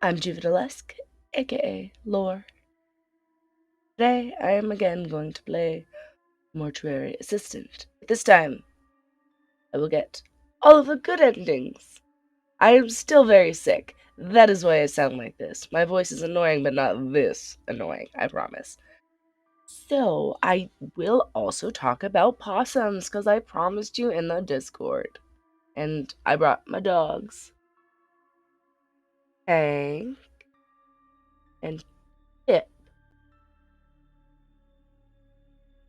I'm Juvidalesque, aka Lore. Today I am again going to play Mortuary Assistant. This time I will get all of the good endings. I am still very sick. That is why I sound like this. My voice is annoying, but not this annoying, I promise. So, I will also talk about possums because I promised you in the Discord. And I brought my dogs, Hank and Pip.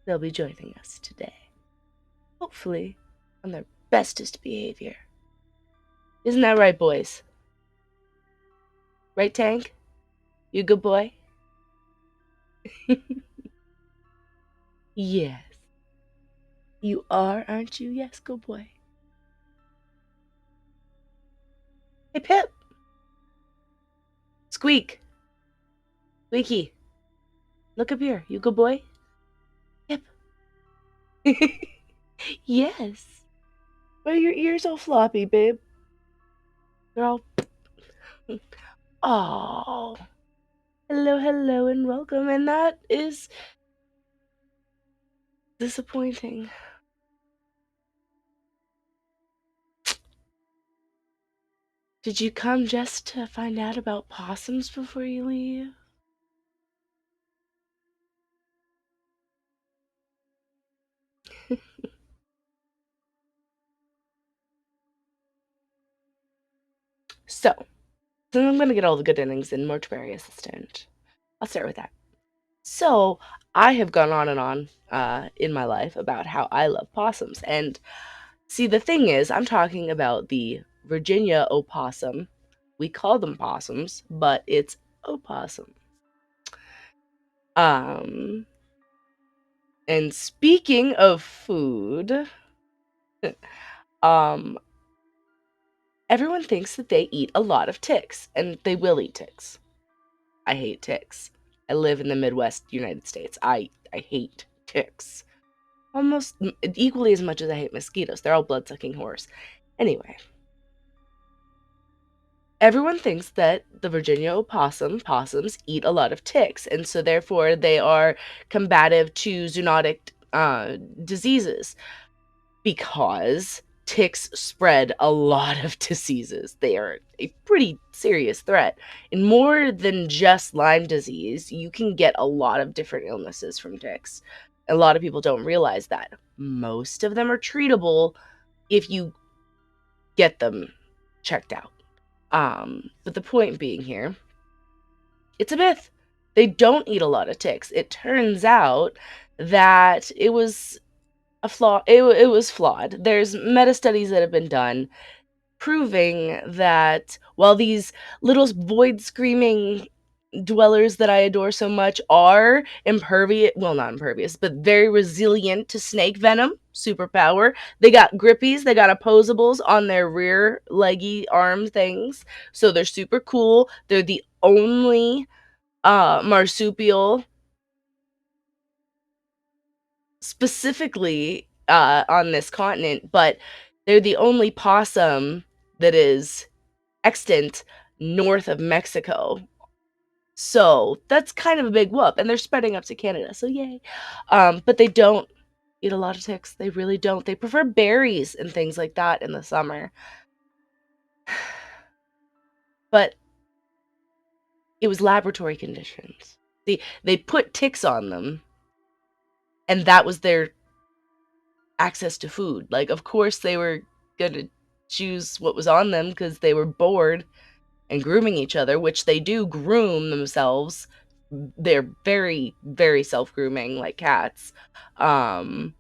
They'll be joining us today. Hopefully, on their bestest behavior. Isn't that right, boys? Right, Tank? You good boy? Yes. You are, aren't you? Yes, good boy. Hey, Pip! Squeak! Squeaky! Look up here. You good boy? Pip! Yes. Why are your ears all floppy, babe? They're all. Oh. Hello, hello, and welcome. And that is disappointing. Did you come just to find out about possums before you leave? So, I'm going to get all the good innings in Mortuary Assistant. I'll start with that. So, I have gone on and on in my life about how I love possums. And see, the thing is, I'm talking about the Virginia opossum. We call them possums, but it's opossum. Um, and speaking of food, um, everyone thinks that they eat a lot of ticks, and they will eat ticks. I hate ticks. I live in the Midwest United States. I hate ticks. Almost equally as much as I hate mosquitoes. They're all blood-sucking whores. Anyway, everyone thinks that the Virginia possums eat a lot of ticks, and so therefore they are combative to zoonotic diseases because ticks spread a lot of diseases. They are a pretty serious threat. In more than just Lyme disease, you can get a lot of different illnesses from ticks. A lot of people don't realize that. Most of them are treatable if you get them checked out. But the point being here, it's a myth. They don't eat a lot of ticks. It turns out that it was a flaw. It was flawed. There's meta studies that have been done proving that while these little void screaming dwellers that I adore so much are impervious, well, not impervious, but very resilient to snake venom, superpower. They got grippies, they got opposables on their rear leggy arm things. So they're super cool. They're the only marsupial specifically on this continent, but they're the only possum that is extant north of Mexico. So that's kind of a big whoop, and they're spreading up to Canada. So yay! But they don't eat a lot of ticks. They really don't. They prefer berries and things like that in the summer. But it was laboratory conditions. They put ticks on them, and that was their access to food. Like, of course, they were gonna choose what was on them because they were bored and grooming each other, which they do groom themselves. They're very, very self-grooming like cats. Of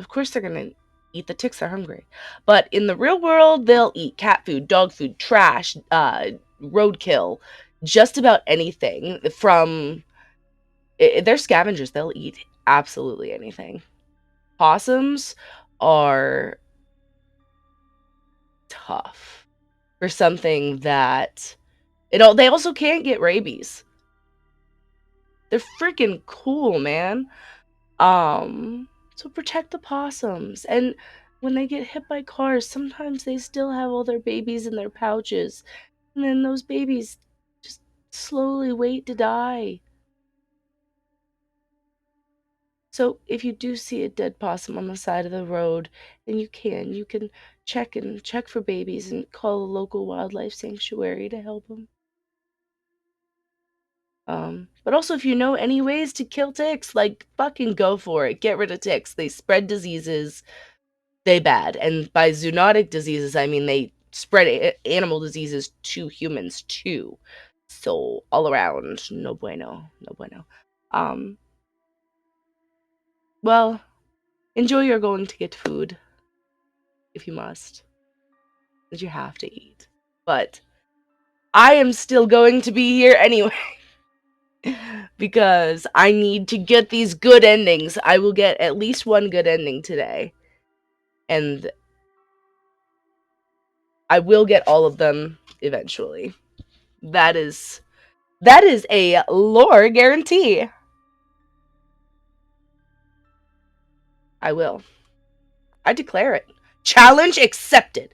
course they're gonna eat the ticks, they're hungry. But in the real world, they'll eat cat food, dog food, trash, roadkill, just about anything from they're scavengers. They'll eat absolutely anything. Possums are tough for something that they also can't get rabies. They're freaking cool, man. So protect the possums. And when they get hit by cars, sometimes they still have all their babies in their pouches. And then those babies slowly wait to die. So if you do see a dead possum on the side of the road, and you can check for babies and call a local wildlife sanctuary to help them. But also, if you know any ways to kill ticks, like, fucking go for it. Get rid of ticks. They spread diseases. They bad. And by zoonotic diseases, I mean they spread animal diseases to humans too. So all around, no bueno, no bueno. Um, well, enjoy your going to get food if you must, because you have to eat. But I am still going to be here anyway. Because I need to get these good endings. I will get at least one good ending today. And I will get all of them eventually. That is a lore guarantee. I will. I declare it. Challenge accepted.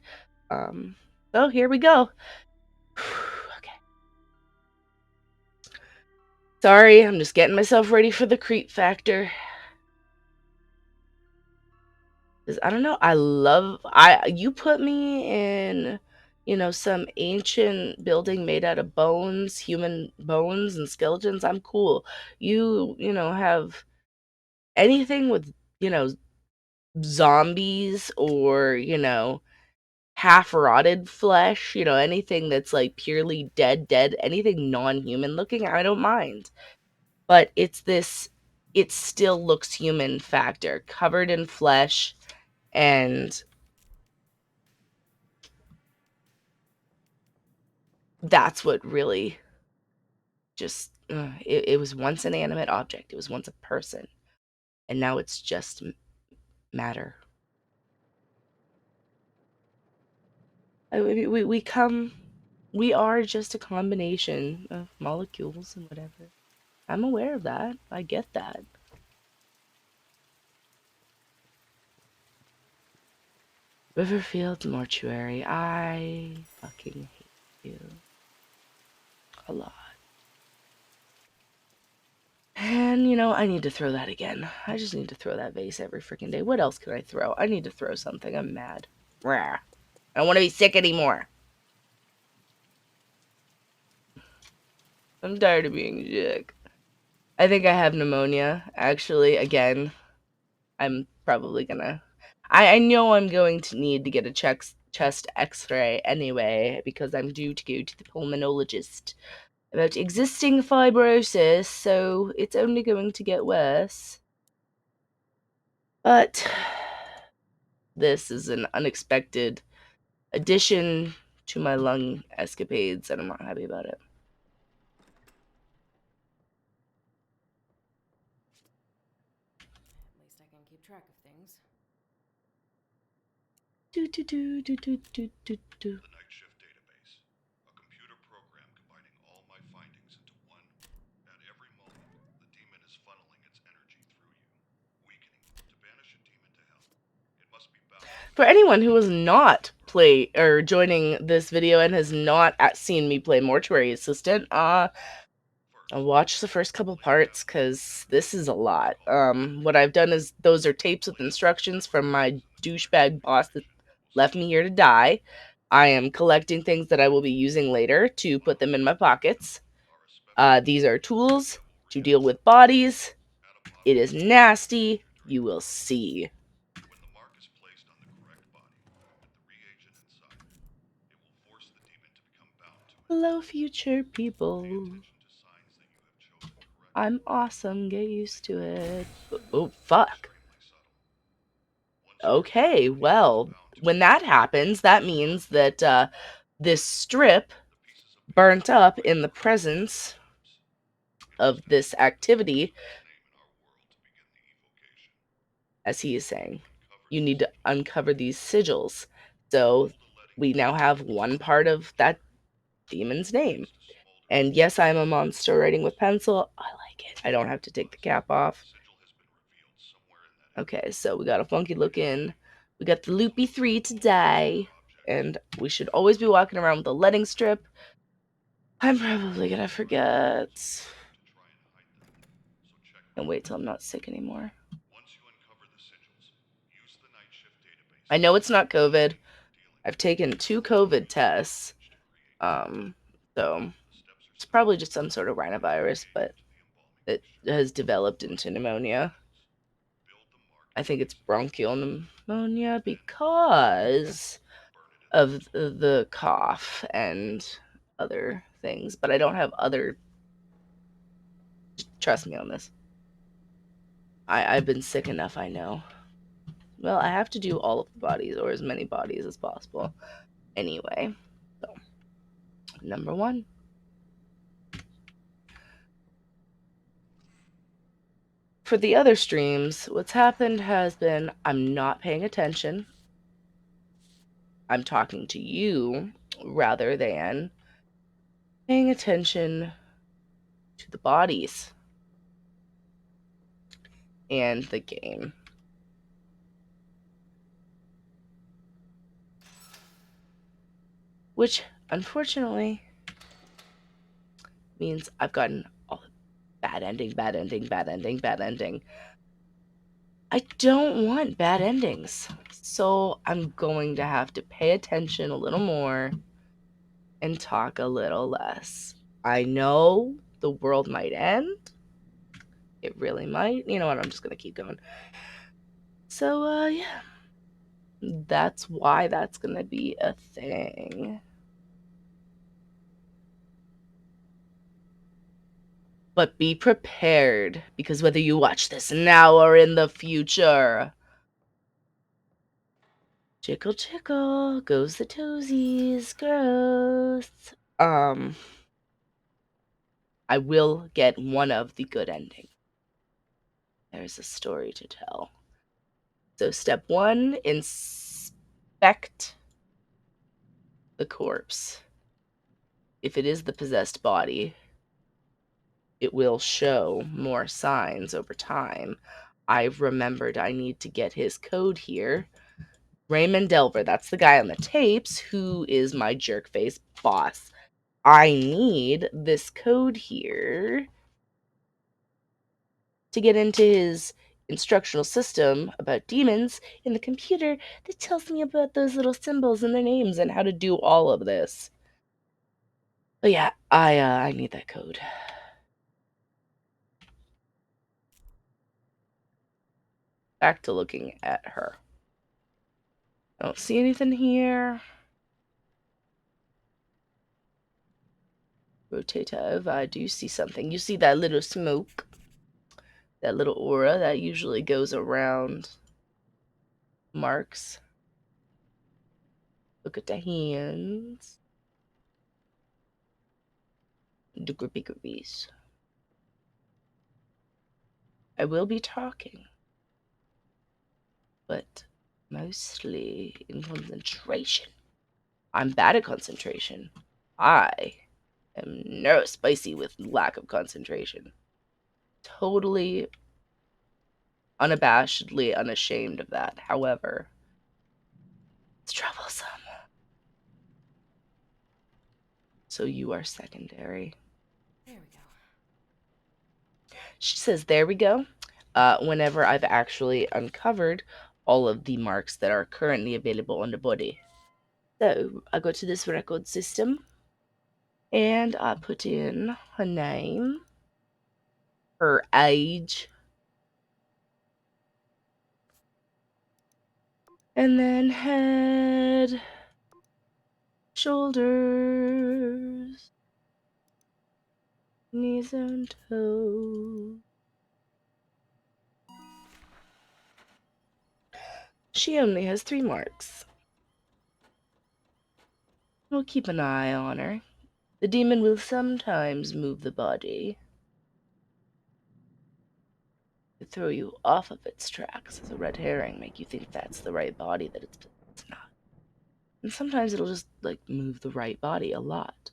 So here we go. Okay. Sorry, I'm just getting myself ready for the creep factor. I don't know. You put me in, some ancient building made out of bones, human bones and skeletons. I'm cool. Have anything with, you know, zombies or, half rotted flesh, anything that's like purely dead, anything non-human looking, I don't mind. But it still looks human factor, covered in flesh, and that's what really just it was once an animate object. It was once a person, and now it's just matter. We are just a combination of molecules and whatever. I'm aware of that. I get that. Riverfield Mortuary. I fucking hate you a lot. And, I need to throw that again. I just need to throw that vase every freaking day. What else can I throw? I need to throw something. I'm mad. Rah. I don't want to be sick anymore. I'm tired of being sick. I think I have pneumonia. Actually, again, I'm probably gonna. I know I'm going to need to get a chest x-ray anyway, because I'm due to go to the pulmonologist about existing fibrosis, so it's only going to get worse. But this is an unexpected addition to my lung escapades, and I'm not happy about it. At least I can keep track of things. Do do do do do do do do. The Night Shift Database, a computer program combining all my findings into one. At every moment, the demon is funneling its energy through you, weakening you. To banish a demon to hell, it must be bound to For its anyone core. who was not play or joining this video and has not seen me play Mortuary Assistant, I'll First, watch the first couple only a parts, captain can because open this is a the lot. code to its What I've done is those are tapes with only a instructions master from my possesses the key to douchebag the boss that information that will left save me the here to demon. die. I am collecting things that I will be using later to One put of them in those my things pockets. are a special These are tools to memory deal with enhancer. bodies. Add a pot It of is gold into the nasty. computer You will interface. see. When the mark is placed on the correct body, with the reagent inside, it will force the demon to become bound to it. Hello, future Pay people. attention to signs that you have chosen correctly. I'm awesome. Get used They to are it. obvious, Oh, but fuck. extremely subtle. Once your correct Okay, body becomes well, bound to when it, that happens, that means that this strip the pieces of paper burnt up break in the apart and presence collapse. It of must have this something connected activity, to its name in our world to begin the evocation. as he is saying. Uncover You these need to sigils. uncover these sigils. So Hold the letting we now go have until one something part of begins to that burn. demon's It name. begins to smolder And into yes, a I'm a solid monster writing with substance. pencil. I like it. I don't have to take the But cap off. a sigil has been revealed somewhere in that Okay, area. so we got a funky look Reach in. for it. We got the Some loopy of them 3 are the most obscure today. objects, And we should but always be others walking contain around with a letting profound strip. meaning. I'm probably gonna forget. to try and hide them, so check And with wait me. till I'm not sick anymore. Once you uncover the sigils, use the night shift database I to know it's track not the COVID. entity you're dealing I've with. taken 2 Use COVID the tests. image to create the Um, profile. so The steps are it's simple. probably just some sort of rhinovirus, Proceed but to the embalming it mission. has developed into Find all the pneumonia. sigils. Build the mark I in think it's place of the bronchial sigil. pneumonia Then take the profile. because Burn it in the of household fire. the cough and other things, but I don't have other. Trust me on this. I've been sick enough, I know. Well, I have to do all of the bodies or as many bodies as possible. Anyway, so number one. For the other streams, what's happened has been I'm not paying attention. I'm talking to you rather than paying attention to the bodies and the game. Which, unfortunately, means I've gotten all bad ending, bad ending, bad ending, bad ending. I don't want bad endings. So I'm going to have to pay attention a little more and talk a little less. I know the world might end. It really might. You know what? I'm just going to keep going. So, yeah. That's why that's going to be a thing. But be prepared, because whether you watch this now or in the future, tickle tickle goes the toesies, gross. I will get one of the good endings. There's a story to tell. So step one, inspect the corpse. If it is the possessed body, it will show more signs over time. I've remembered I need to get his code here. Raymond Delver, that's the guy on the tapes who is my jerkface boss. I need this code here to get into his instructional system about demons in the computer that tells me about those little symbols and their names and how to do all of this. But yeah, I need that code. Back to looking at her. I don't see anything here. Rotate over. I do see something. You see that little smoke? That little aura that usually goes around marks. Look at the hands. The grippy grippies. I will be talking, but mostly in concentration. I'm bad at concentration. I am neurospicy with lack of concentration. Totally unabashedly unashamed of that. However, it's troublesome. So you are secondary. There we go. She says, there we go. Whenever I've actually uncovered all of the marks that are currently available on the body. So I go to this record system and I put in her name, her age, and then head, shoulders, knees and toes. She only has 3 marks. We'll keep an eye on her. The demon will sometimes move the body to throw you off of its tracks as a red herring, make you think that's the right body that it's not. And sometimes it'll just like move the right body a lot,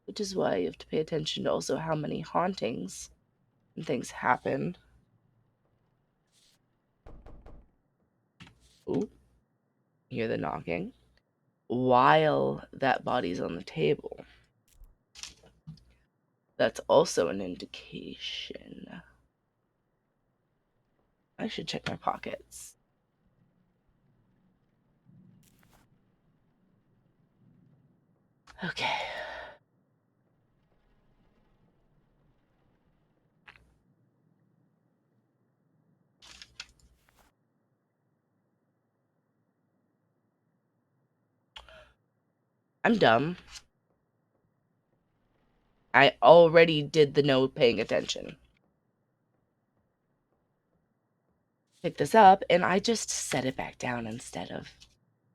which is why you have to pay attention to also how many hauntings and things happen. Ooh, hear the knocking while that body's on the table. That's also an indication. I should check my pockets. Okay. I'm dumb. I already did the no paying attention. Pick this up, and I just set it back down instead of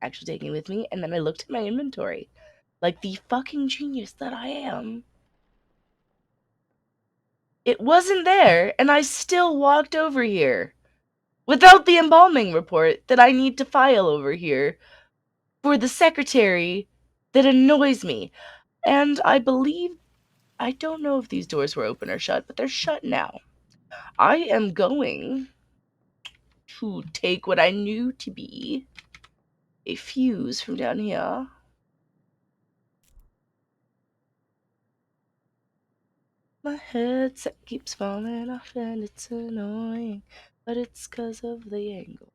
actually taking it with me. And then I looked at my inventory like the fucking genius that I am. It wasn't there, and I still walked over here without the embalming report that I need to file over here for the secretary that annoys me. And I believe, I don't know if these doors were open or shut, but they're shut now. I am going to take what I knew to be a fuse from down here. My headset keeps falling off and it's annoying, but it's 'cause of the angle.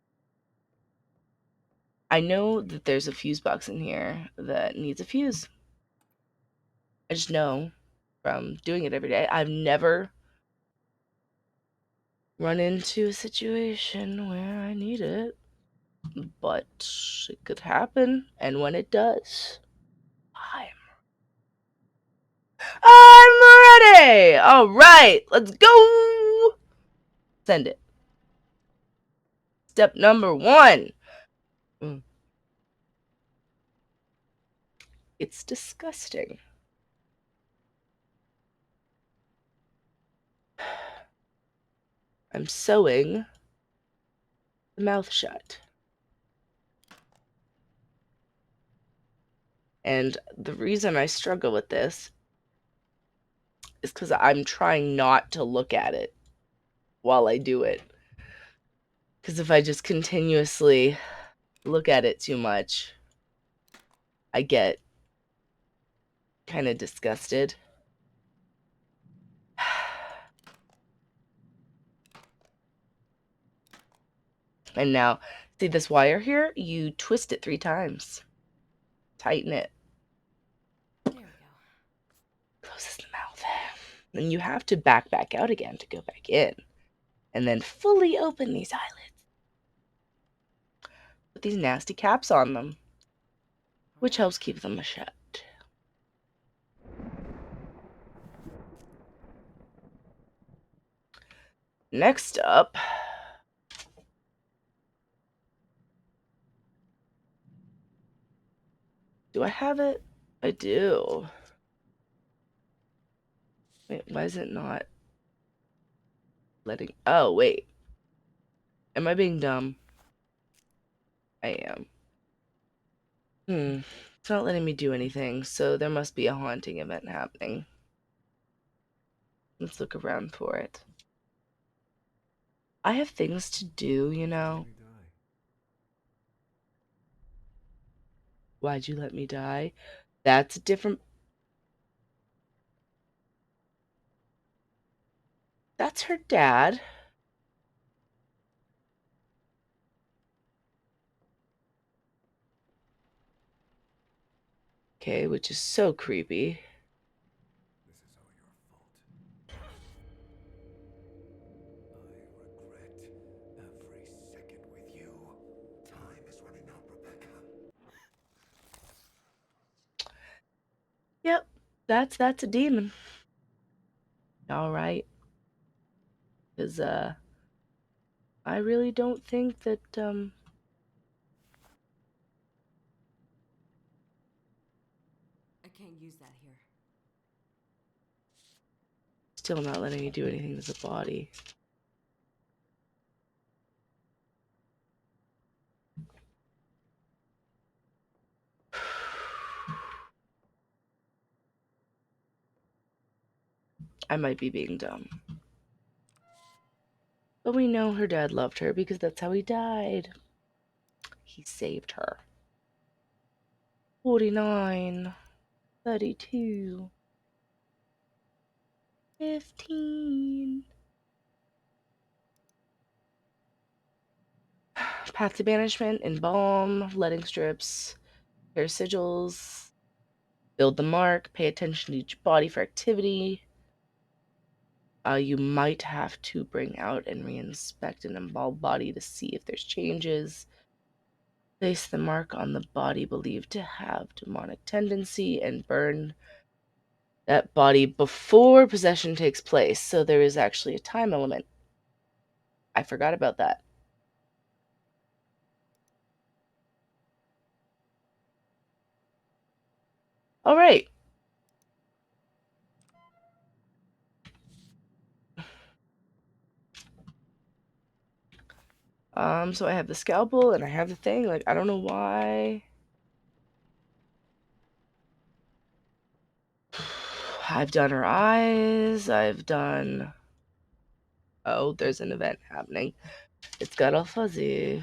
I know that there's a fuse box in here that needs a fuse. I just know from doing it every day. I've never run into a situation where I need it, but it could happen, and when it does, I'm ready! Alright, let's go! Send it. Step number 1. It's disgusting. I'm sewing the mouth shut. And the reason I struggle with this is because I'm trying not to look at it while I do it. Because if I just continuously look at it too much, I get kind of disgusted. And now, see this wire here? You twist it 3 times. Tighten it. There we go. Closes the mouth. Then you have to back out again to go back in. And then fully open these eyelids. Put these nasty caps on them, which helps keep them shut. Next up, do I have it? I do. Wait, why is it not letting... Oh, wait. Am I being dumb? I am. It's not letting me do anything, so there must be a haunting event happening. Let's look around for it. I have things to do, you know. Why'd you let me die? That's a different... That's her dad. Okay, which is so creepy. This is all your fault. I regret every second with you. Time is running out, Rebecca. Yep, that's a demon. All right. Because, I really don't think that, I can't use that here. still not letting me do anything to the body. I might be being dumb. But we know her dad loved her because that's how he died. He saved her. 49, 32. 15. Path to banishment, embalm, letting strips, hair sigils, build the mark, pay attention to each body for activity. You might have to bring out and reinspect an embalmed body to see if there's changes. Place the mark on the body believed to have demonic tendency and burn that body before possession takes place. So there is actually a time element. I forgot about that. All right. So I have the scalpel and I have the thing. Like, I don't know why. I've done her eyes. I've done. Oh, there's an event happening. It's got all fuzzy.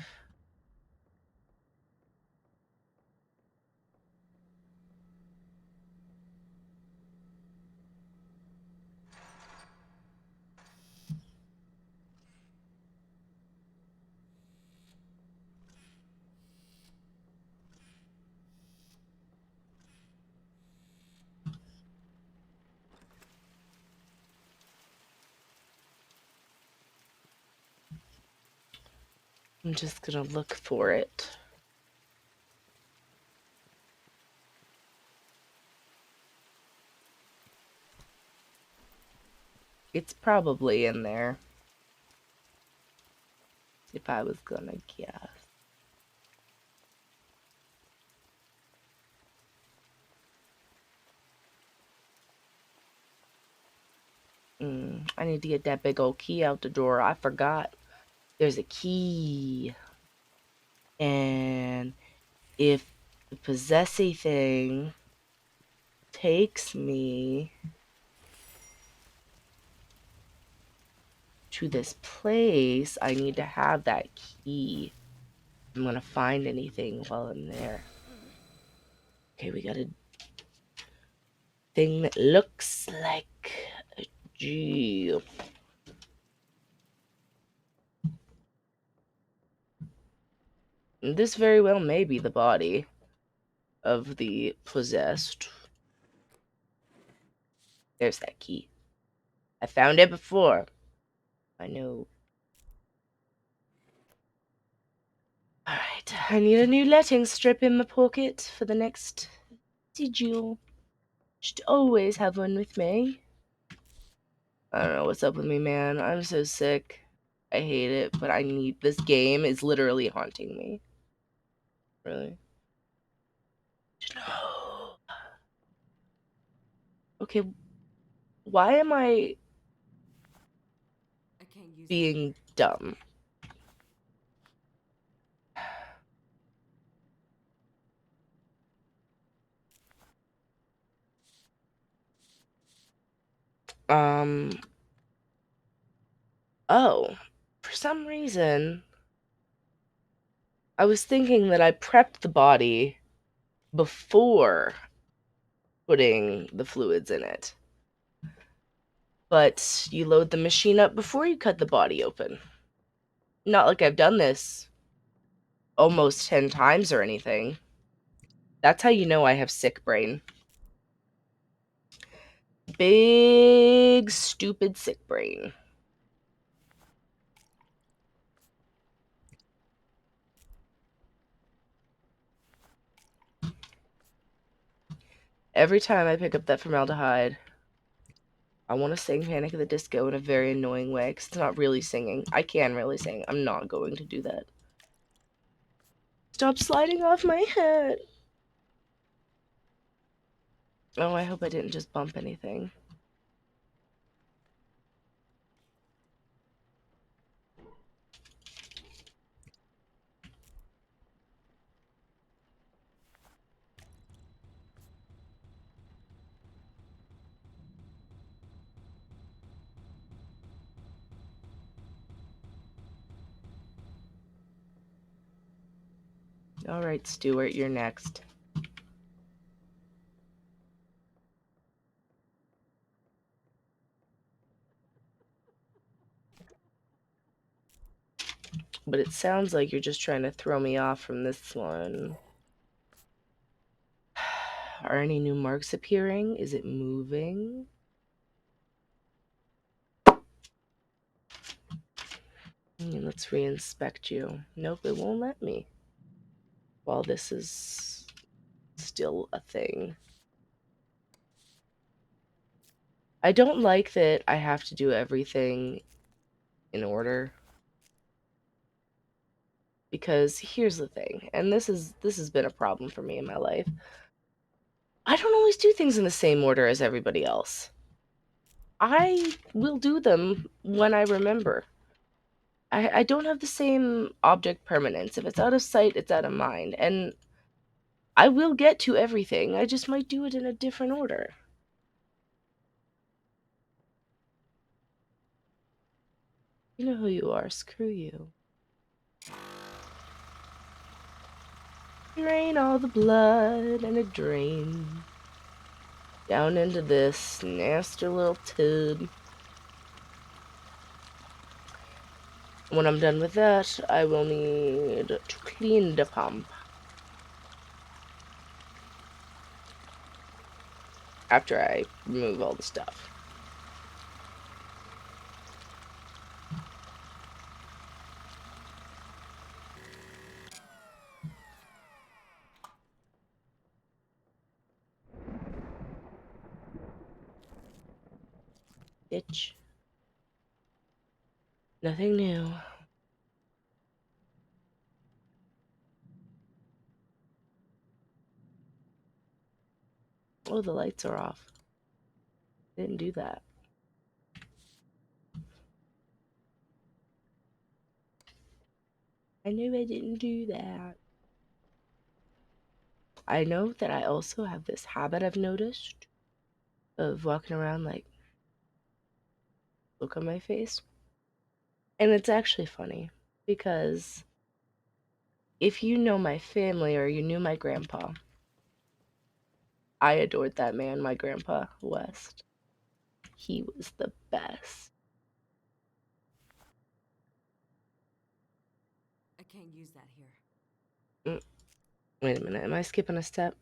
I'm just gonna look for it. It's probably in there. If I was gonna guess. I need to get that big old key out the drawer. I forgot. There's a key. And if the possessy thing takes me to this place, I need to have that key. I'm gonna find anything while I'm there. Okay, we got a thing that looks like a G. This very well may be the body of the possessed. There's that key. I found it before. I know. Alright, I need a new letting strip in my pocket for the next sigil. Should always have one with me. I don't know what's up with me, man. I'm so sick. I hate it, but I need this game is literally haunting me. Really? No. Okay, why am I I can't use that here. being dumb? Um, oh, for some reason, I was thinking that I prepped the body before putting the fluids in it. But you load the machine up before you cut the body open. Not like I've done this almost 10 times or anything. That's how you know I have sick brain. Big, stupid sick brain. Every time I pick up that formaldehyde, I want to sing Panic at the Disco in a very annoying way, because it's not really singing. I can really sing. I'm not going to do that. Stop sliding off my head. Oh, I hope I didn't just bump anything. Alright, Stuart, you're next. But it sounds like you're just trying to throw me off from this one. Are any new marks appearing? Is it moving? Let's reinspect you. Nope, it won't let me. While this is still a thing. I don't like that I have to do everything in order. Because here's the thing, and this has been a problem for me in my life. I don't always do things in the same order as everybody else. I will do them when I remember. I don't have the same object permanence. If it's out of sight, it's out of mind. And I will get to everything. I just might do it in a different order. You know who you are. Screw you. Drain all the blood and it drains down into this nasty little tube. When I'm done with that, I will need to clean the pump. After I remove all the stuff. Bitch. Nothing new. Oh, the lights are off. Didn't do that. I knew I didn't do that. I know that I also have this habit I've noticed of walking around like, look on my face. And it's actually funny because if you know my family or you knew my grandpa, I adored that man, my grandpa, West. He was the best. I can't use that here. Mm, wait a minute, am I skipping a step?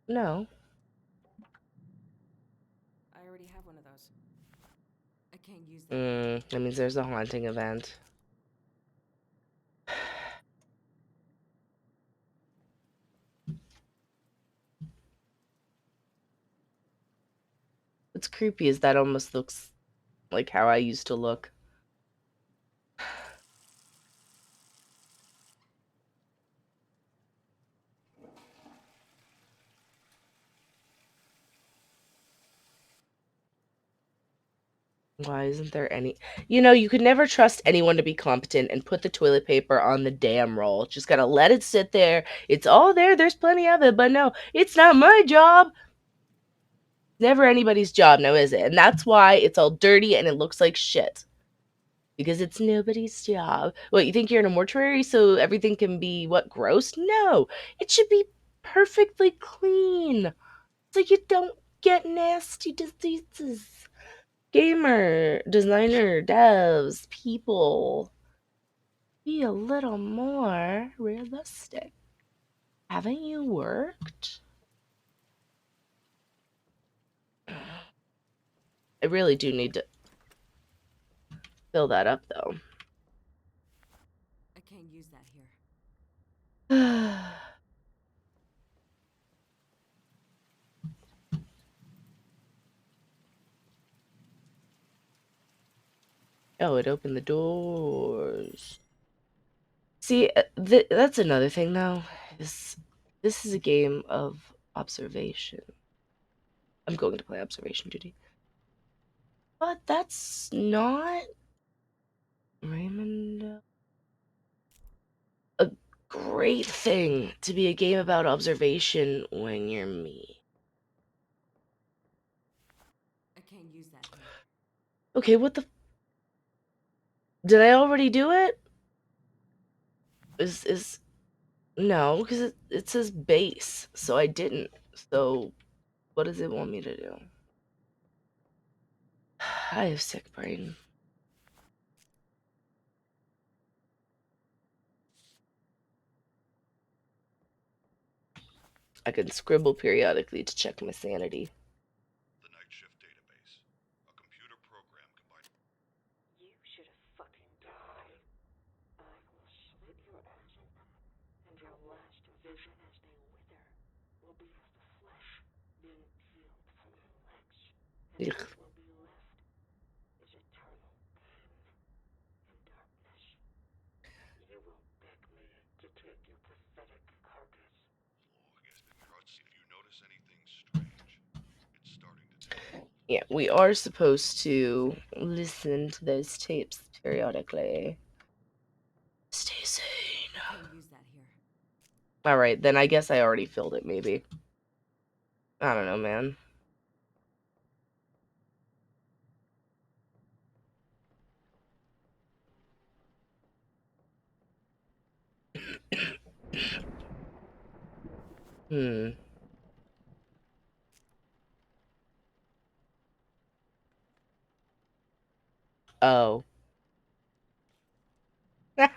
No. I already have one of those. I can't use that here. That means there's a haunting event. What's creepy is that almost looks like how I used to look. Why isn't there any? You know, you could never trust anyone to be competent and put the toilet paper on the damn roll. Just gotta let it sit there. It's all there. There's plenty of it. But no, it's not my job. Never anybody's job, now is it? And that's why it's all dirty and it looks like shit. Because it's nobody's job. What, you think you're in a mortuary so everything can be, what, gross? No. It should be perfectly clean. So you don't get nasty diseases. Gamer, designer, devs, people, be a little more realistic. Haven't you worked? I really do need to fill that up, though. I can't use that here. Oh, it opened the doors. See, that's another thing, though. This is a game of observation. I'm going to play observation duty. But that's not Raymond. A great thing to be a game about observation when you're me. I can't use that here. Okay, what the? Did I already do it? Is no, because it says base, so I didn't. So what does it want me to do? I have sick brain. I can scribble periodically to check my sanity. The night shift database. A computer program combining. You should have fucking died. I will slit your ass open, and your last vision as they wither will be of the flesh being peeled from your legs, and Ugh. what will be left is eternal pain and darkness. You will beg me to take your pathetic carcass. Oh, I guess if you notice anything strange, it's starting to take hold. Yeah, we are supposed to listen to those tapes periodically. Stay sane. I can't use that here. Alright, then I guess I already filled it, maybe. I don't know, man. Hmm. Oh. I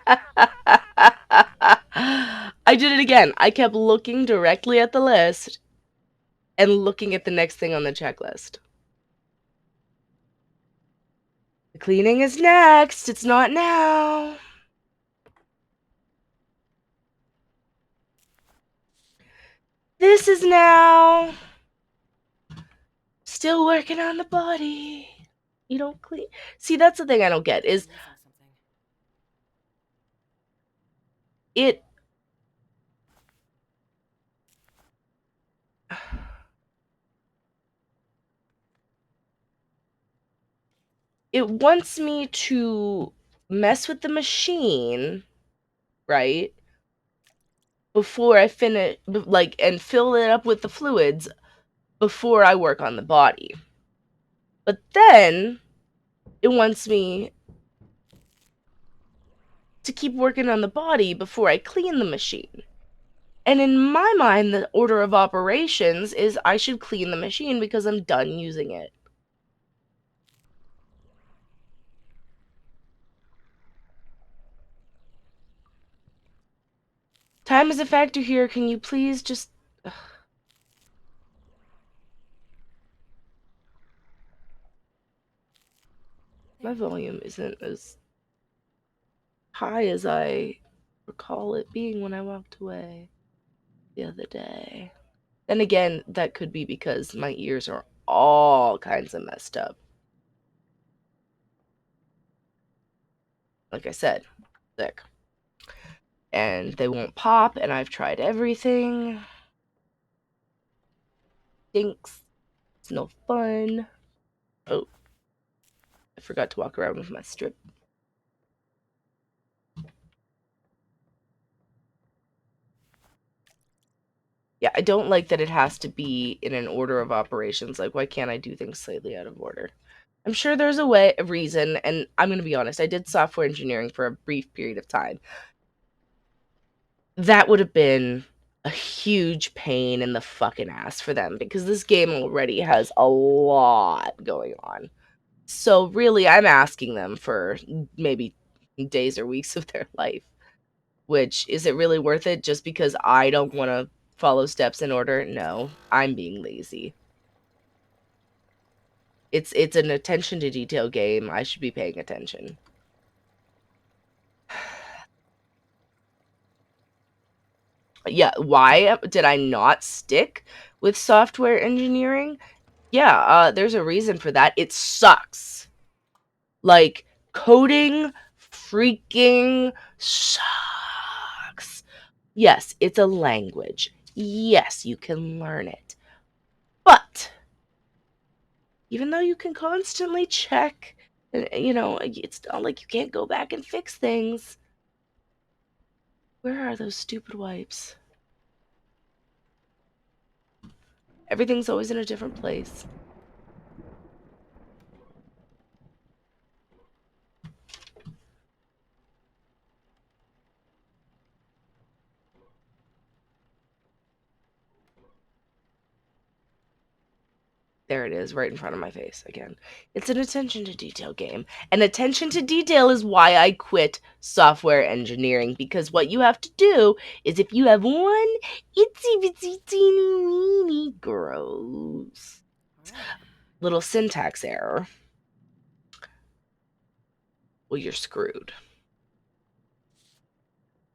did it again. I kept looking directly at the list and looking at the next thing on the checklist. The cleaning is next. It's not now. This is now. Still working on the body. You don't clean. See, that's the thing I don't get is I'm missing something. it it wants me to mess with the machine, right? Before I finish like and fill it up with the fluids before I work on the body. But then it wants me to keep working on the body before I clean the machine. And in my mind, the order of operations is I should clean the machine because I'm done using it. Time is a factor here. Can you please just... Ugh. My There we go. volume isn't as high as I recall it being when I walked away the other day. Then again, that could be because my ears are all kinds of messed up. Like I said, sick. And they won't pop, and I've tried everything. Stinks. It's no fun. Oh, I forgot to walk around with my strip. Yeah, I don't like that it has to be in an order of operations. Like, why can't I do things slightly out of order? I'm sure there's a reason, and I'm going to be honest, I did software engineering for a brief period of time. That would have been a huge pain in the fucking ass for them because this game already has a lot going on. So really, I'm asking them for maybe days or weeks of their life, which is it really worth it just because I don't want to follow steps in order? No, I'm being lazy. It's an attention to detail game. I should be paying attention. Yeah, why did I not stick with software engineering? Yeah, there's a reason for that. It sucks. Like, coding freaking sucks. Yes, it's a language. Yes, you can learn it. But even though you can constantly check, it's not like you can't go back and fix things. Where are those stupid wipes? Everything's always in a different place. There it is, right in front of my face again. It's an attention to detail game. And attention to detail is why I quit software engineering, because what you have to do is if you have one itsy bitsy teeny weeny gross little syntax error, well, you're screwed.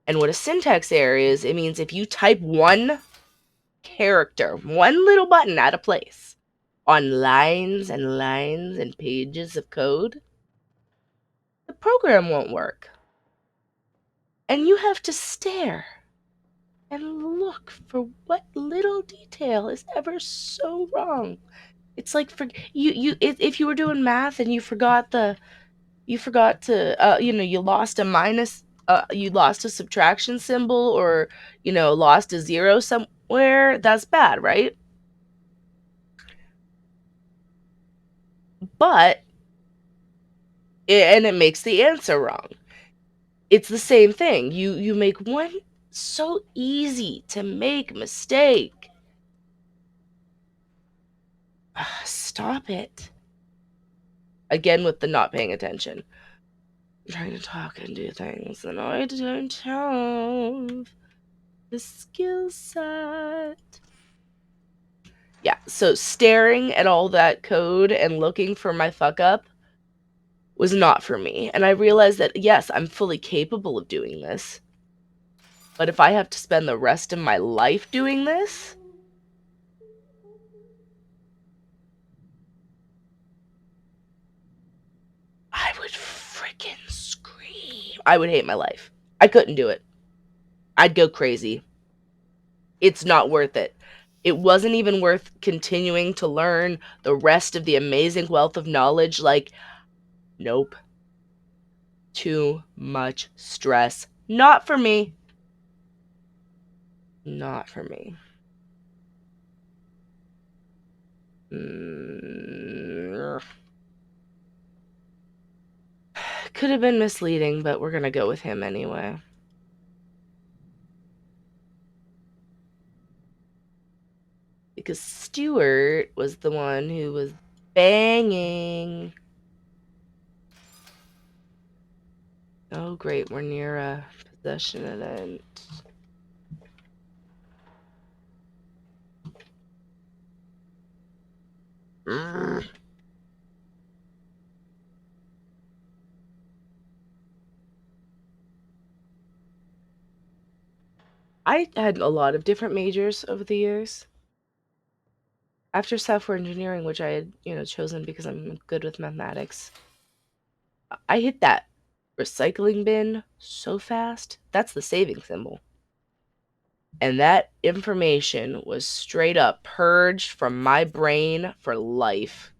And what a syntax error is, it means if you type one character, one little button out of place on lines and lines and pages of code, the program won't work. And you have to stare and look for what little detail is ever so wrong. It's like for if you were doing math and you forgot to you lost a minus, you lost a subtraction symbol, or lost a zero somewhere, that's bad, right? But it makes the answer wrong. It's the same thing. You make one so easy to make mistake. Stop it. Again with the not paying attention. I'm trying to talk and do things and I don't have the skill set. Yeah, so staring at all that code and looking for my fuck up was not for me. And I realized that, yes, I'm fully capable of doing this. But if I have to spend the rest of my life doing this, I would freaking scream. I would hate my life. I couldn't do it. I'd go crazy. It's not worth it. It wasn't even worth continuing to learn the rest of the amazing wealth of knowledge. Like, nope. Too much stress. Not for me. Not for me. Could have been misleading, but we're going to go with him anyway. Because Stuart was the one who was banging. Oh, great. We're near a possession event. I had a lot of different majors over the years. After software engineering, which I had, chosen because I'm good with mathematics, I hit that recycling bin so fast. That's the saving symbol. And that information was straight up purged from my brain for life.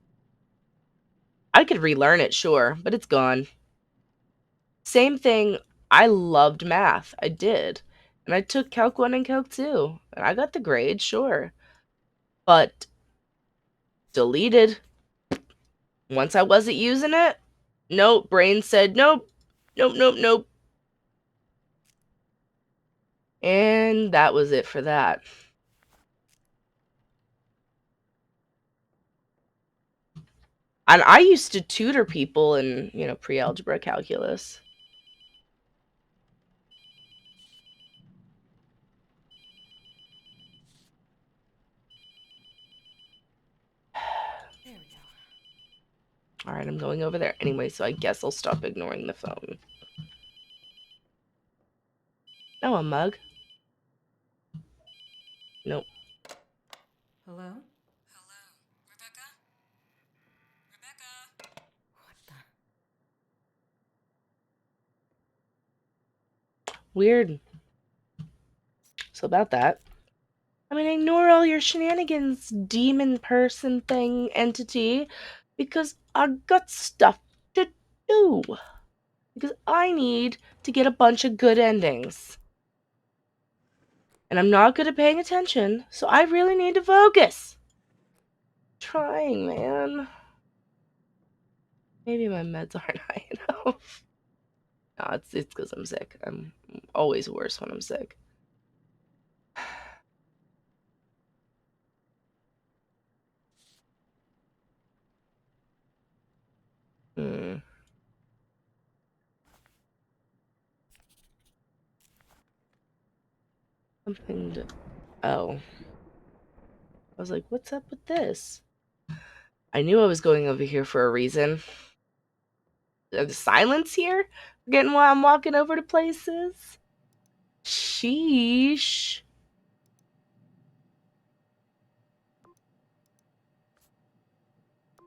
I could relearn it, sure, but it's gone. Same thing, I loved math. I did. And I took Calc 1 and Calc 2. And I got the grade, sure. But deleted. Once I wasn't using it, nope, brain said nope, nope, nope, nope. And that was it for that. And I used to tutor people in, pre-algebra calculus. There we go. All right, I'm going over there anyway, so I guess I'll stop ignoring the phone. Oh, a mug? Nope. Hello? Hello. Rebecca? Rebecca? What the? Weird. So about that. I mean, ignore all your shenanigans, demon person thing entity, because I got stuff to do. Because I need to get a bunch of good endings. And I'm not good at paying attention, so I really need to focus. Trying, man. Maybe my meds aren't high enough. No, it's because I'm sick. I'm always worse when I'm sick. Something to. Oh. I was like, what's up with this? I knew I was going over here for a reason. The silence here? Forgetting why I'm walking over to places? Sheesh.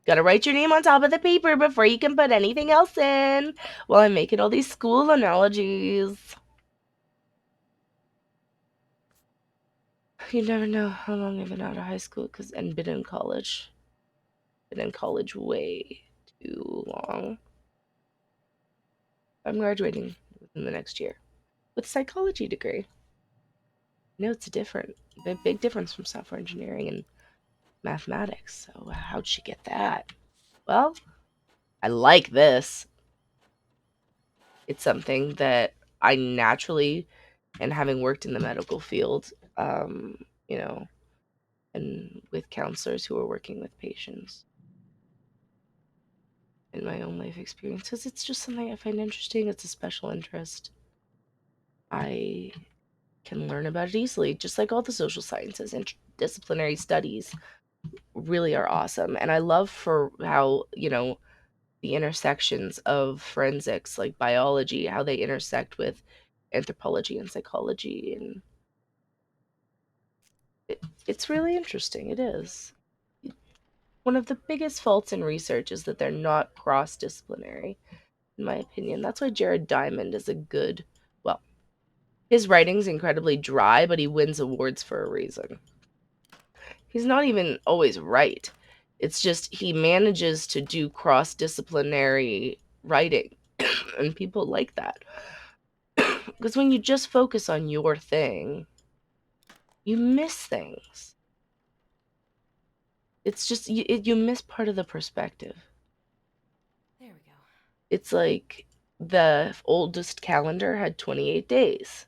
Gotta write your name on top of the paper before you can put anything else in. While I'm making all these school analogies. You never know how long I've been out of high school and been in college. Been in college way too long. I'm graduating within the next year with a psychology degree. You know, it's a big difference from software engineering and mathematics. So, how'd she get that? Well, I like this. It's something that I naturally, and having worked in the medical field, you know, and with counselors who are working with patients in my own life experiences, it's just something I find interesting. It's a special interest. I can learn about it easily, just like all the social sciences and disciplinary studies really are awesome. And I love for how, the intersections of forensics, like biology, how they intersect with anthropology and psychology. And it's really interesting. It is. One of the biggest faults in research is that they're not cross disciplinary, in my opinion. That's why Jared Diamond is a good, well, his writing's incredibly dry, but he wins awards for a reason. He's not even always right. It's just he manages to do cross disciplinary writing, and people like that. Because when you just focus on your thing, you miss things. It's just you miss part of the perspective. There we go. It's like the oldest calendar had 28 days.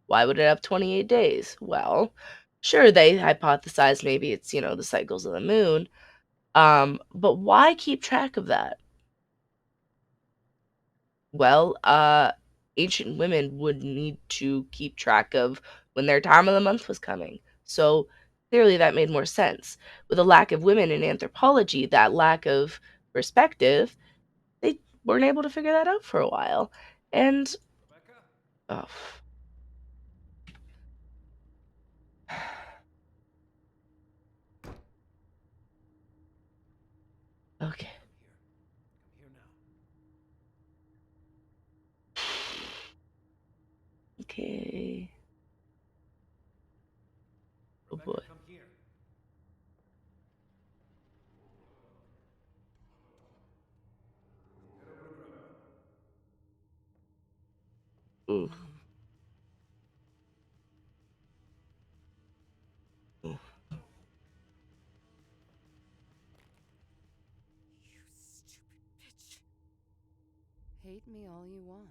Why would it have 28 days? Well, sure, they hypothesized maybe it's, the cycles of the moon. But why keep track of that? Well, ancient women would need to keep track of when their time of the month was coming. So clearly that made more sense. With a lack of women in anthropology, that lack of perspective, they weren't able to figure that out for a while. And Rebecca? oh, okay. Come here. Come here now. Okay. Oh boy. Rebecca, come here. Head over to Grandma. Ooh. Ooh. You stupid bitch. Hate me all you want.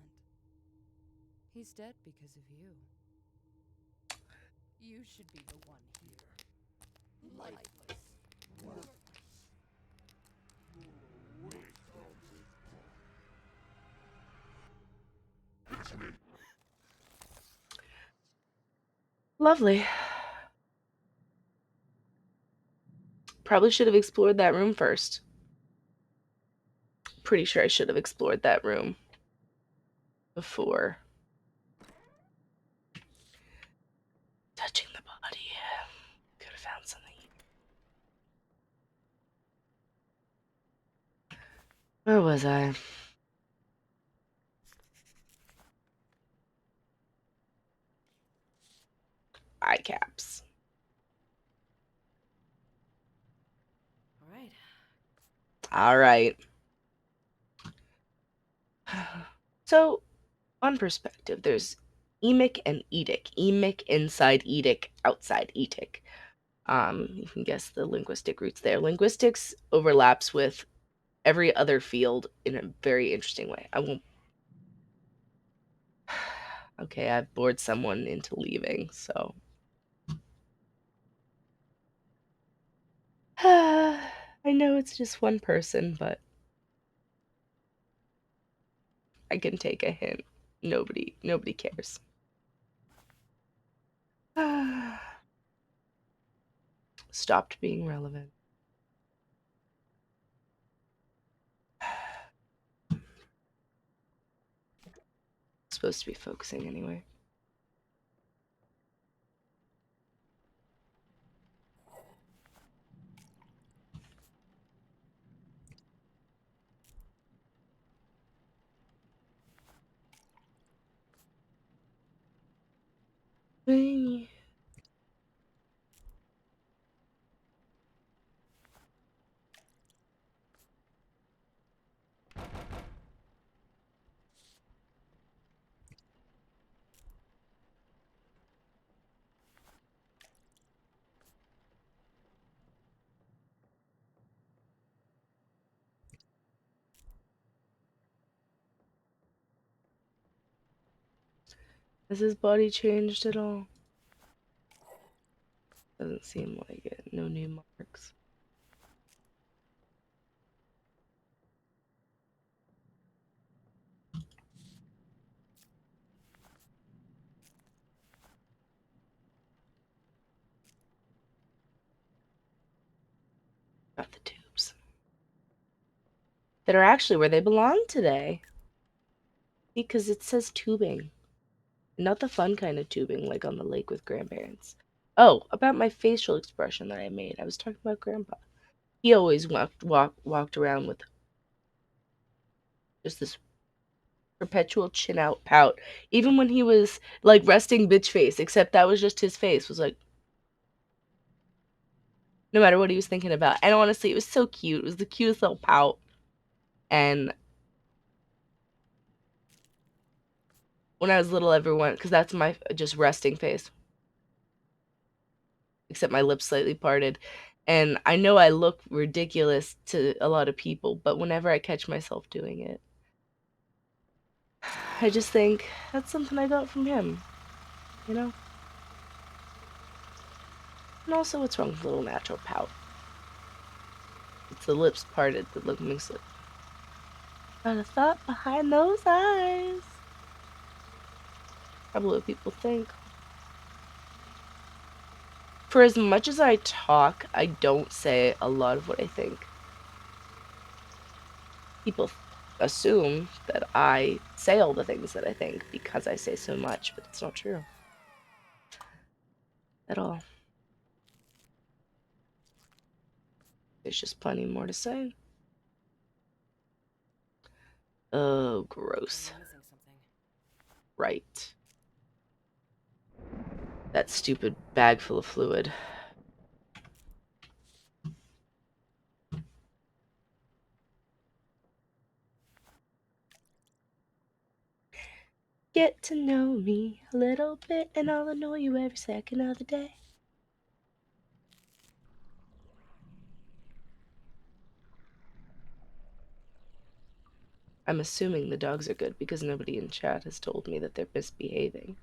He's dead because of you. You should be the one here. Lifeless. Worthless. Lovely. Probably should have explored that room first. Pretty sure I should have explored that room before touching the body. Could have found something. Where was I? Eye caps. All right. All right. So, on perspective, there's emic and etic. Emic inside etic, outside etic. You can guess the linguistic roots there. Linguistics overlaps with every other field in a very interesting way. I won't. Okay, I've bored someone into leaving, so. I know it's just one person, but I can take a hint. Nobody cares. Stopped being relevant. Supposed to be focusing anyway. This Has his body changed at all? Doesn't seem like it. No new marks. Got the tubes. That are actually where they belong today. Because it says tubing. Not the fun kind of tubing like on the lake with grandparents. Oh, about my facial expression that I made. I was talking about Grandpa. He always walked around with just this perpetual chin out pout. Even when he was like resting bitch face, except that was just his face, was like no matter what he was thinking about. And honestly, it was so cute. It was the cutest little pout. And when I was little, everyone, because that's my just resting face, except my lips slightly parted. And I know I look ridiculous to a lot of people, but whenever I catch myself doing it, I just think that's something I got from him, you know? And also, what's wrong with a little natural pout? It's the lips parted that look makes it. Got a thought behind those eyes. Probably what people think. For as much as I talk, I don't say a lot of what I think. People assume that I say all the things that I think because I say so much, but it's not true at all. There's just plenty more to say. Oh, gross. I'm missing something. Right. That stupid bag full of fluid. Get to know me a little bit, and I'll annoy you every second of the day. I'm assuming the dogs are good because nobody in chat has told me that they're misbehaving.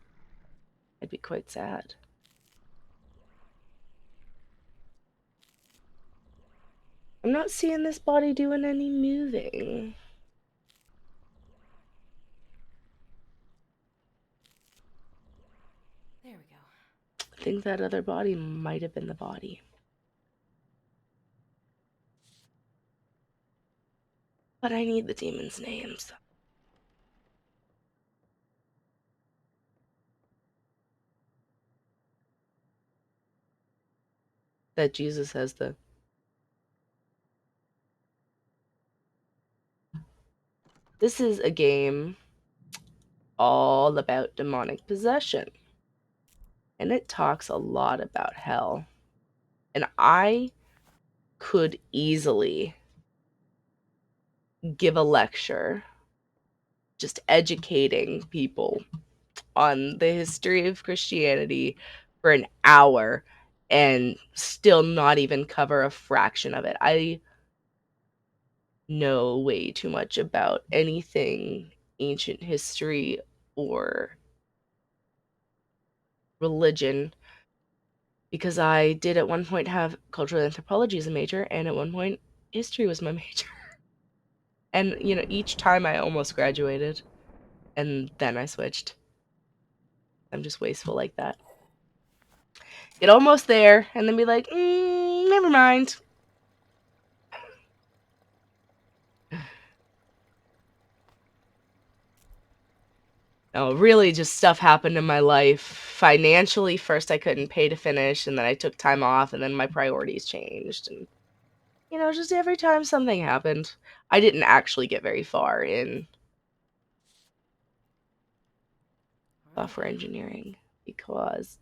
I'd be quite sad. I'm not seeing this body doing any moving. There we go. I think that other body might have been the body. But I need the demons' names. That Jesus has the. This is a game all about demonic possession. And it talks a lot about hell. And I could easily give a lecture just educating people on the history of Christianity for an hour and still not even cover a fraction of it. I know way too much about anything ancient history or religion because I did at one point have cultural anthropology as a major, and at one point history was my major. And each time I almost graduated, and then I switched. I'm just wasteful like that. Get almost there, and then be like, never mind. No, really, just stuff happened in my life. Financially, first I couldn't pay to finish, and then I took time off, and then my priorities changed. And, just every time something happened, I didn't actually get very far in software engineering because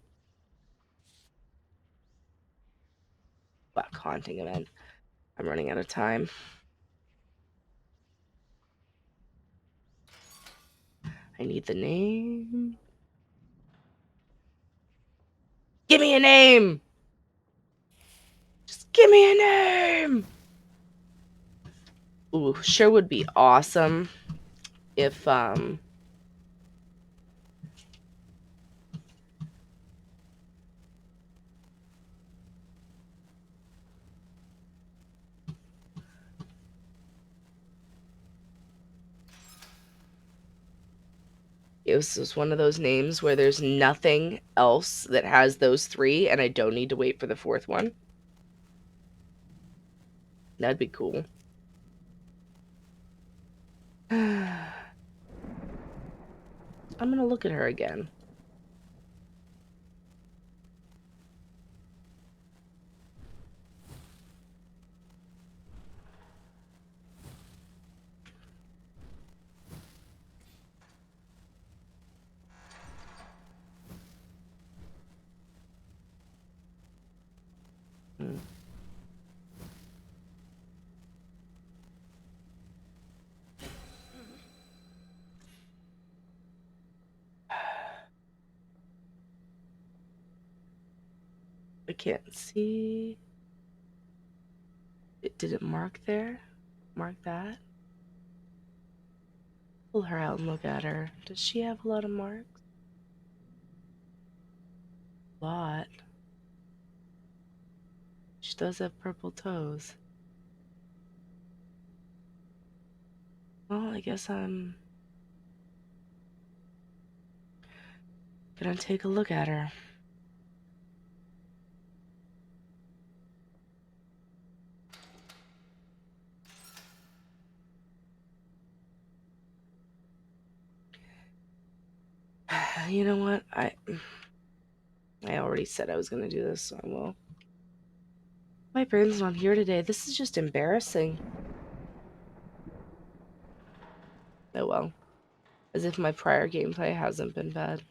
haunting event. I'm running out of time. I need the name. Give me a name! Just give me a name! Ooh, sure would be awesome if, it was just one of those names where there's nothing else that has those three, and I don't need to wait for the fourth one. That'd be cool. I'm gonna look at her again. Hmm. I can't see. Did it mark there? Mark that? Pull her out and look at her. Does she have a lot of marks? A lot. She does have purple toes. Well, I guess I'm gonna take a look at her. You know what? I already said I was gonna do this, so I will. My brain's not here today. This is just embarrassing. Oh well. As if my prior gameplay hasn't been bad.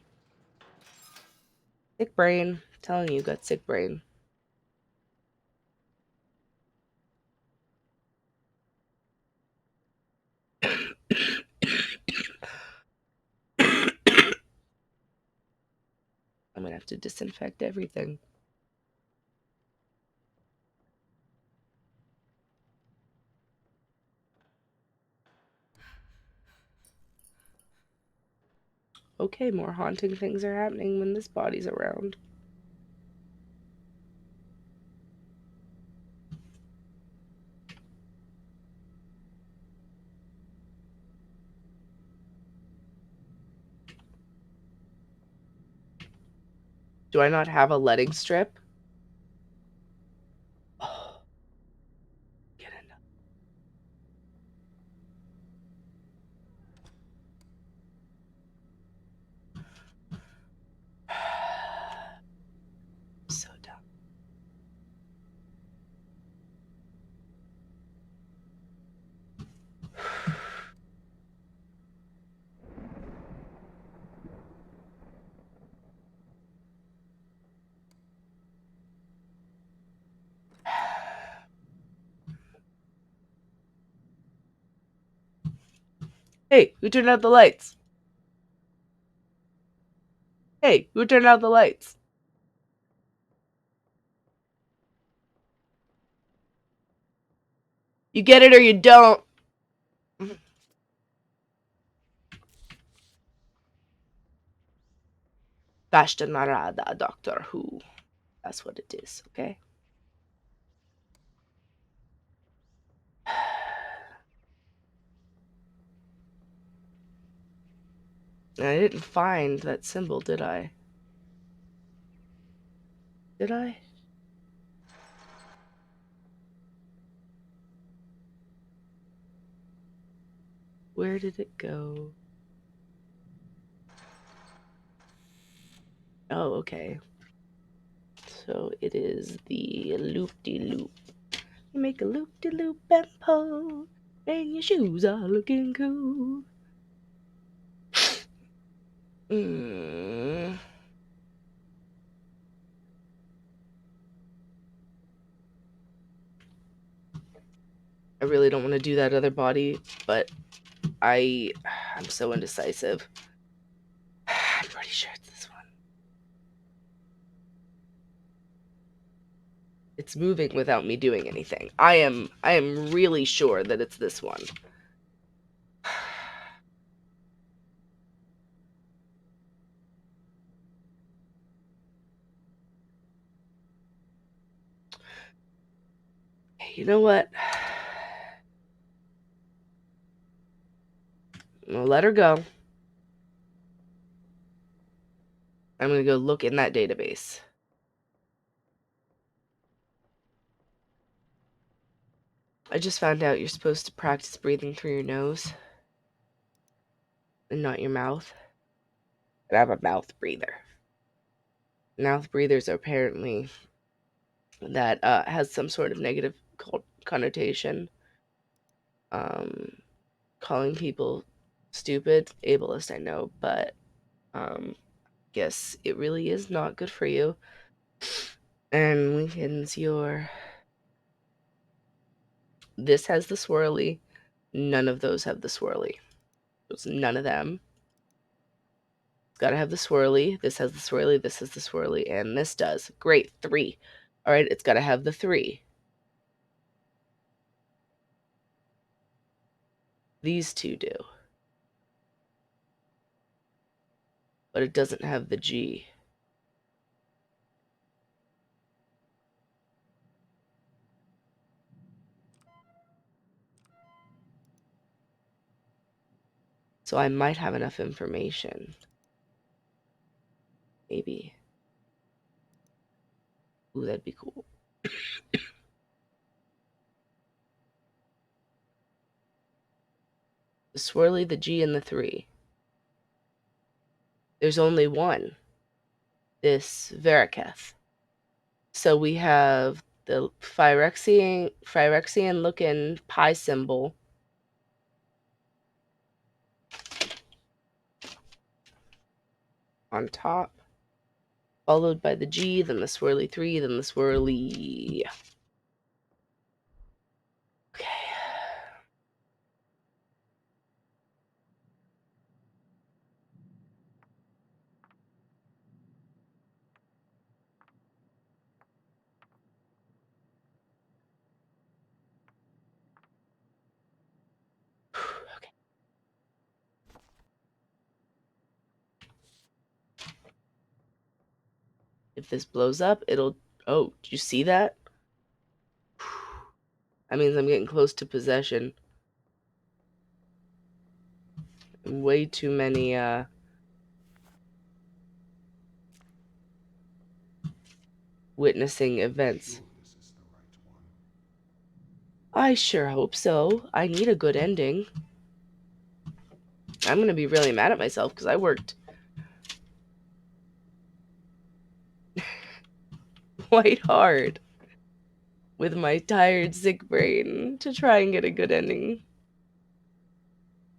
Sick brain. I'm telling you, got sick brain. I'm gonna have to disinfect everything. Okay, more haunting things are happening when this body's around. Do I not have a letting strip? Oh, get enough. So dumb. Hey, who turned out the lights? Hey, who turned out the lights? You get it or you don't. Bashta Narada, Doctor Who. That's what it is, okay? I didn't find that symbol, did I? Did I? Where did it go? Oh, okay. So it is the loop-de-loop. You make a loop-de-loop and pull, and your shoes are looking cool. Mm. I really don't want to do that other body, but I'm so indecisive. I'm pretty sure it's this one. It's moving without me doing anything. I am really sure that it's this one. You know what? I'm gonna let her go. I'm gonna go look in that database. I just found out you're supposed to practice breathing through your nose and not your mouth. But I'm a mouth breather. Mouth breathers are apparently that has some sort of negative connotation. Um, Calling people stupid, ableist, I know, but guess it really is not good for you. And weakens your. This has the swirly. None of those have the swirly. It's none of them. It's got to have the swirly. This has the swirly. This has the swirly. And this does. Great. 3. All right. It's got to have the 3. These two do. But it doesn't have the G. So I might have enough information. Maybe. Ooh, that'd be cool. The swirly, the G, and the 3. There's only one. This Veraceth. So we have the Phyrexian looking pi symbol on top, followed by the G, then the swirly 3, then the swirly. Okay. Okay. If this blows up, it'll. Oh, did you see that? That means I'm getting close to possession. Way too many witnessing events. This is the right one. I sure hope so. I need a good ending. I'm gonna be really mad at myself because I worked quite hard with my tired, sick brain to try and get a good ending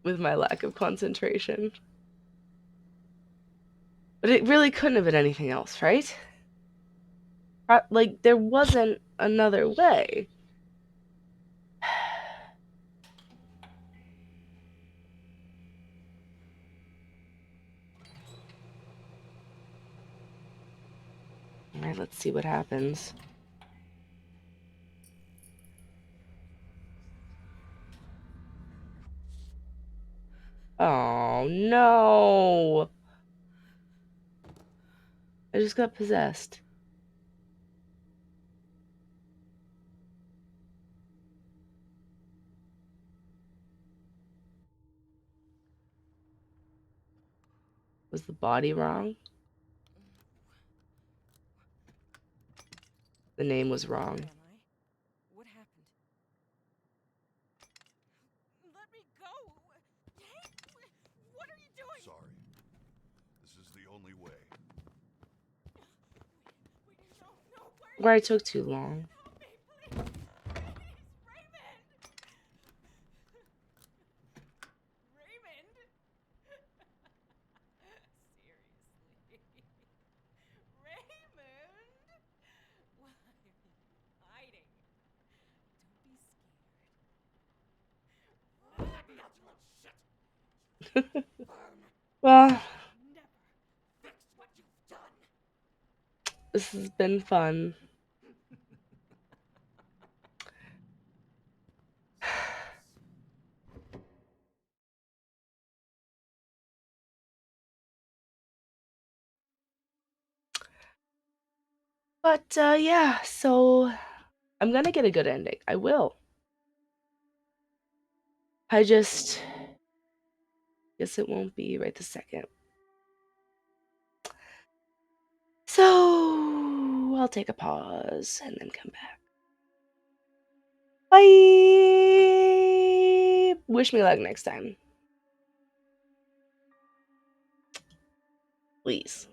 with my lack of concentration. But it really couldn't have been anything else, right? Like, there wasn't another way. Alright, let's see what happens. Oh no! I just got possessed. Was the body wrong? The name was Where wrong. am I? What happened? Let me go! Hey! What are you doing? Sorry. This is the only way. Wait, no, no, where are Where you? I took too long. Help me, please! Please, Raymond! Raymond! Seriously. Raymond! Why are you hiding? Don't be scared. Bloody little shit! Well, Never fix what you've done! this has been fun. But yeah, so I'm gonna get a good ending. I will. I just guess it won't be right this second. So I'll take a pause and then come back. Bye. Wish me luck next time. Please.